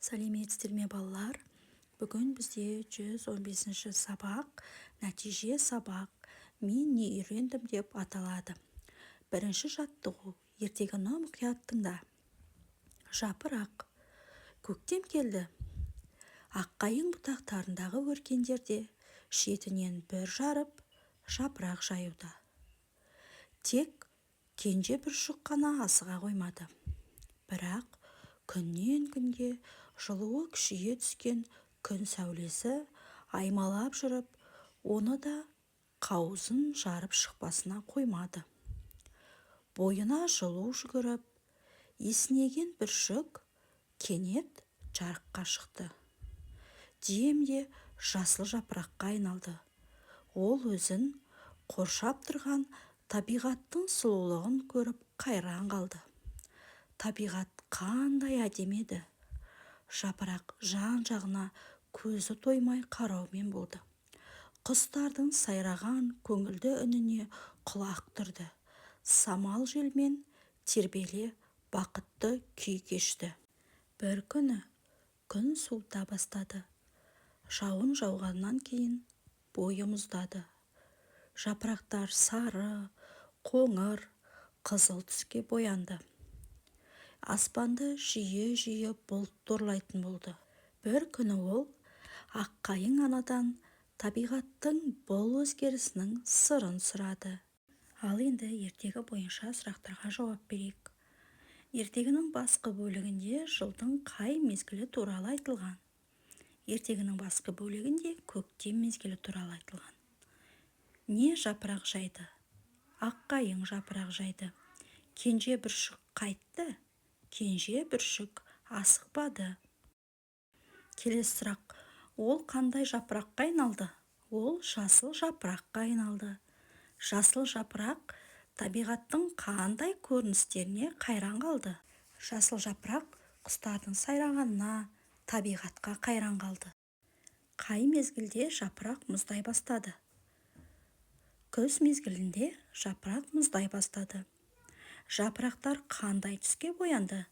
Сәлеметсіздер ме балалар? Бүгін бізде 115-ші сабақ, нәтиже сабақ, мен не үйрендім деп аталады. Бірінші жаттығу, ертегіні мұқият тыңда. Жапырақ. Көктем келді. Аққайың бұтақтарындағы өркендерде шетінен бір жарып, жапырақ жаюда. Тек кенже бүршік қана асыға қоймады. Бірақ күннен күнге жылуы күшейе түскен күн сәулесі аймалап жүріп, оны да қауызын жарып шықпасына қоймады. Бойына жылу жүгіріп, есінеген бүршік кенет жарыққа шықты. Демде жасыл жапыраққа айналды. Ол өзін қоршап тұрған табиғаттың сұлулығын көріп қайран қалды. Табиғат қандай әдемі еді. Жапырақ жан-жағына көзі тоймай қараумен болды. Құстардың сайраған көңілді үніне құлақ түрді. Самал желмен тербеле бақытты күй кешті. Бір күні күн суыта бастады. Жауын жауғаннан кейін бойы мұздады. Жапырақтар сары, қоңыр, қызыл түске боянды. Аспанды жиі-жиі бұлт торлайтын болды. Бір күні ол аққайың анадан табиғаттың бұл өзгерісінің сырын сұрады. Ал енді ертегі бойынша сұрақтарға жауап берейік. Ертегінің басқы бөлігінде жылдың қай мезгілі туралы айтылған? Ертегінің басқы бөлігінде көктем мезгілі туралы айтылған. Не жапырақ жайды? Аққайың жапырақ жайды. Кенже бүршік қайтты? Кенже бүршік асықпады. Келесі сұрақ. Ол қандай жапыраққа айналды? Ол жасыл жапыраққа айналды. Жасыл жапырақ табиғаттың қандай көріністеріне қайран қалды? Жасыл жапырақ құстардың сайрағанына, табиғатқа қайран қалды. Қай мезгілде жапырақ мұздай бастады? Күз мезгілінде жапырақ мұздай бастады. Жапырақтар қандай түске боянды?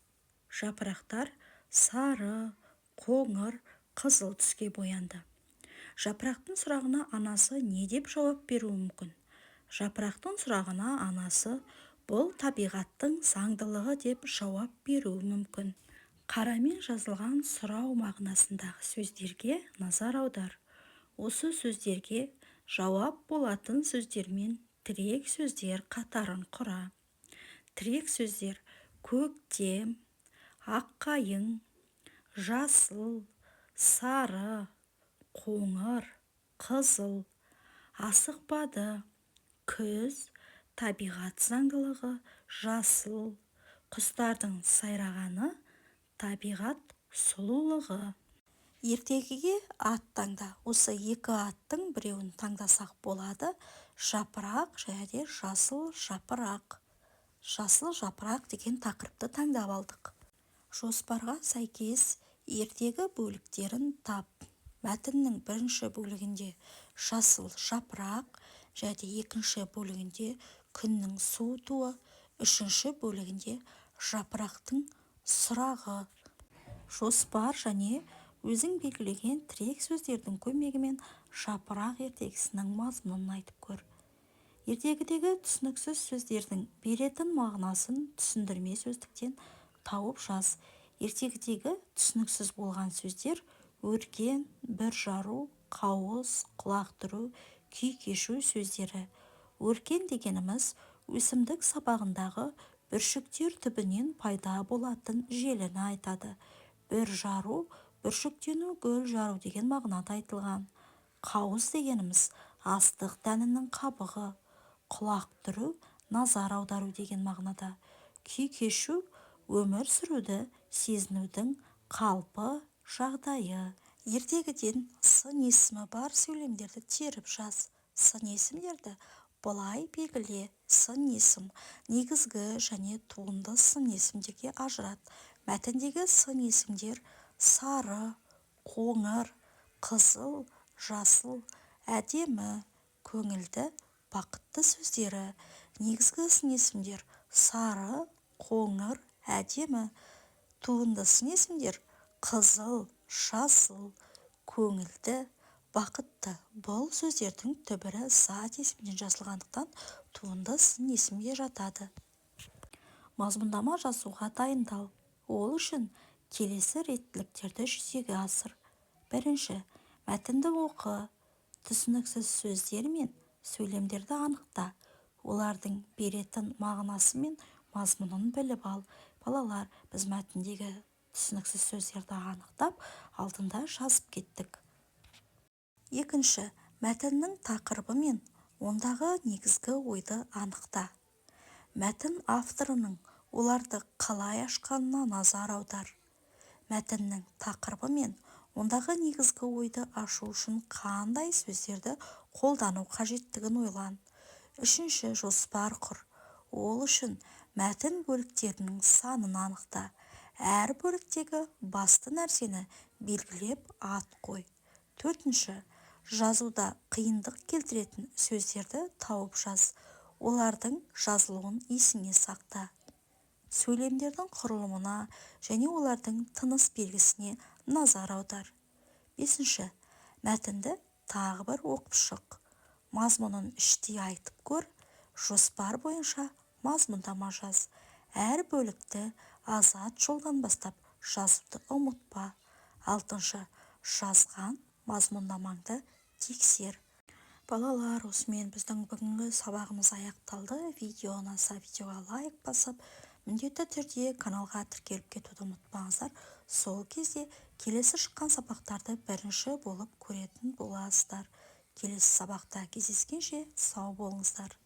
Жапырақтар сары, қоңыр, қызыл түске боянды. Жапырақтың сұрағына анасы не деп жауап беруі мүмкін? Жапырақтың сұрағына анасы бұл табиғаттың заңдылығы деп жауап беруі мүмкін. Қарамен жазылған сұрау мағынасындағы сөздерге назар аудар. Осы сөздерге жауап болатын сөздермен тірек сөздер қатарын құра. Тірек сөздер көктем, аққайың, жасыл, сары, қоңыр, қызыл, асықпады, күз, табиғат заңдылығы, жасыл, құстардың сайрағаны, табиғат сұлулығы. Ертегіге ат таңда. Осы екі аттың біреуін таңдасақ болады. Жапырақ және жасыл жапырақ. Жасыл жапырақ деген тақырыпты таңдап алдық. Жоспарға сәйкес ертегі бөліктерін тап. Мәтіннің бірінші бөлігінде жасыл жапырақ және екінші бөлігінде күннің суытуы, үшінші бөлігінде жапырақтың сұрағы. Жоспар және өзің белгілеген тірек сөздердің көмегімен жапырақ ертегісінің мазмұнын айтып көр. Ертегідегі түсініксіз сөздердің беретін мағынасын түсіндірме сөздіктен тауып жаз. Ертегідегі түсініксіз болған сөздер өркен, бір жару, қауыз, құлақ түру, күй кешу сөздері. Өркен дегеніміз өсімдік сабағындағы бүршіктер түбінен пайда болатын желіні айтады. Бір жару, бүршіктену, гүл жару деген мағынада айтылған. Қауыз дегеніміз астық дәнінің қабығы. Құлақ түру, назар аудару деген мағынада. Күй кешу, өмір сүруді сезінудің қалпы, жағдайы. Ертегіден сын есімі бар сөйлемдерді теріп жаз. Сын есімдерді былай белгіле. Сын есім негізгі және туынды сын есімдерге ажырат. Мәтіндегі сын есімдер сары, қоңыр, қызыл, жасыл, әдемі, көңілді, бақытты сөздері. Негізгі сын есімдер сары, қоңыр, әдемі. Туынды сын есімдер Қызыл, жасыл, көңілді, бақытты. Бұл сөздердің түбірі зат есімінен жазылғандықтан туынды сын есімге жатады. Мазмұндама жазуға дайындал. Ол үшін келесі реттіліктерді жүзеге асыр. Бірінші, мәтінді оқы. Түсініксіз сөздер мен сөйлемдерді анықта. Олардың беретін мағынасы мен мазмұнын біліп ал. Балалар, біз мәтіндегі түсініксіз сөздерді анықтап, алдында жазып кеттік. Екінші, мәтіннің тақырыбы мен ондағы негізгі ойды анықта. Мәтін авторының оларды қалай ашқанына назар аудар. Мәтіннің тақырыбы мен ондағы негізгі ойды ашу үшін қандай сөздерді қолдану қажеттігін ойлан. Үшінші, жоспар құр. Ол үшін мәтін бөліктерінің санын анықта. Әр бөліктегі басты нәрсені белгілеп ат қой. Төртінші, жазуда қиындық келтіретін сөздерді тауып жаз. Олардың жазылуын есіңе сақта. Сөйлемдердің құрылымына және олардың тыныс белгісіне назар аудар. Бесінші, мәтінді тағы бір оқып шық. Мазмұнын іштей айтып көр. Жоспар бойынша мазмұндама жаз. Әр бөлікті азат жолдан бастап жазуды ұмытпа. Алтыншы, жазған мазмұндамаңды тексер. Балалар, осымен біздің бүгінгі сабағымыз аяқталды. Видео ұнаса видеоға лайк басып, міндетті түрде каналға тіркеліп кетуді ұмытпаңыздар. Сол кезде келесі шыққан сабақтарды бірінші болып көретін боласыздар. Келесі сабақта кездескенше сау болыңыздар.